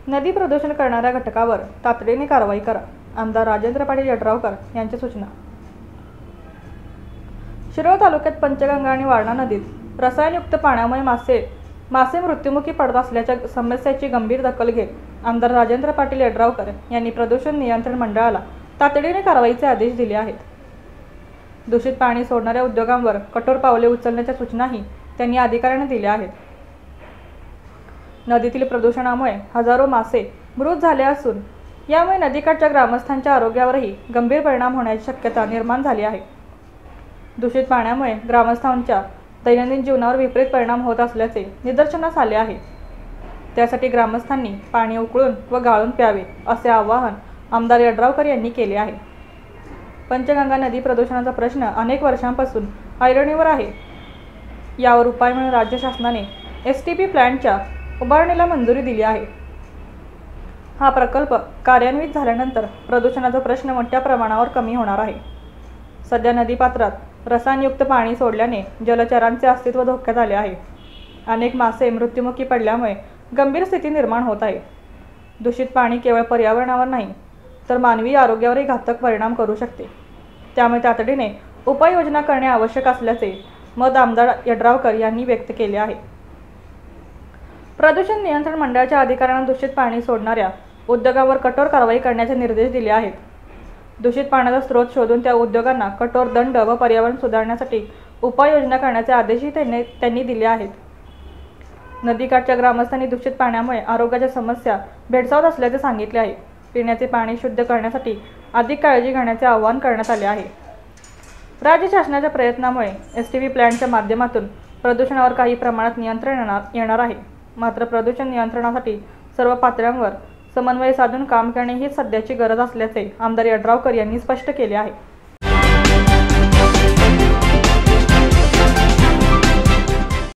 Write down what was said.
नदी प्रदूषण करणाऱ्या घटकावर तातडीने कारवाई करा, आमदार राजेंद्र पाटील यड्रावकर यांची सूचना। शिरोळ तालुक्यात पंचगंगा आणि वारणा नदीत रसायनयुक्त पाण्यामुळे मासे मृत्युमुखी पडत असल्याच्या समस्येची गंभीर दखल घेत आमदार राजेंद्र पाटील यड्रावकर यांनी प्रदूषण नियंत्रण मंडळाला तातडीने कारवाईचे आदेश दिले आहेत। दूषित पाणी सोडणाऱ्या उद्योगांवर कठोर पावले उचलण्याच्या सूचनाही त्यांनी अधिकाऱ्यांना दिल्या आहेत। नदीतील प्रदूषणामुळे हजारो मासे मृत झाले असून यामुळे नदीकाठच्या ग्रामस्थांच्या आरोग्यावरही गंभीर परिणाम होण्याची शक्यता निर्माण झाली आहे। दूषित पाण्यामुळे ग्रामस्थांच्या दैनंदिन जीवनावर विपरीत परिणाम होत असल्याचे निदर्शनास आले आहे। त्यासाठी ग्रामस्थांनी पाणी उकळून व गाळून प्यावे असे आवाहन आमदार यड्रावकर यांनी केले आहे। पंचगंगा नदी प्रदूषणाचा प्रश्न अनेक वर्षांपासून ऐरणीवर आहे। यावर उपाय म्हणून राज्य शासनाने STP प्लॅन्टच्या उभारणीला मंजुरी दिली आहे। हा प्रकल्प कार्यान्वित झाल्यानंतर प्रदूषणाचा प्रश्न मोठ्या प्रमाणावर कमी होणार आहे। सध्या नदीपात्रात रसायनयुक्त पाणी सोडल्याने जलचरांचे अस्तित्व धोक्यात आले आहे। अनेक मासे मृत्युमुखी पडल्यामुळे गंभीर स्थिती निर्माण होत आहे। दूषित पाणी केवळ पर्यावरणावर नाही तर मानवी आरोग्यावरही घातक परिणाम करू शकते। त्यामुळे तातडीने उपाययोजना करणे आवश्यक असल्याचे मत आमदार यड्रावकर यांनी व्यक्त केले आहे। प्रदूषण नियंत्रण मंडळाच्या अधिकाऱ्यांना दूषित पाणी सोडणाऱ्या उद्योगांवर कठोर कारवाई करण्याचे निर्देश दिले आहेत। दूषित पाण्याचा स्रोत शोधून त्या उद्योगांना कठोर दंड व पर्यावरण सुधारण्यासाठी उपाययोजना करण्याचे आदेशही त्यांनी दिले आहेत। नदीकाठच्या ग्रामस्थांनी दूषित पाण्यामुळे आरोग्याच्या समस्या भेडसावत असल्याचे सांगितले आहे। पिण्याचे पाणी शुद्ध करण्यासाठी अधिक काळजी घेण्याचे आवाहन करण्यात आले आहे। राज्य शासनाच्या प्रयत्नामुळे STP प्लॅन्टच्या माध्यमातून प्रदूषणावर काही प्रमाणात नियंत्रण येणार आहे। मात्र प्रदूषण नियंत्रणासाठी सर्व पातळ्यांवर समन्वय साधून काम करणे ही सध्याची गरज असल्याचे आमदार यड्रावकर यांनी स्पष्ट केले आहे।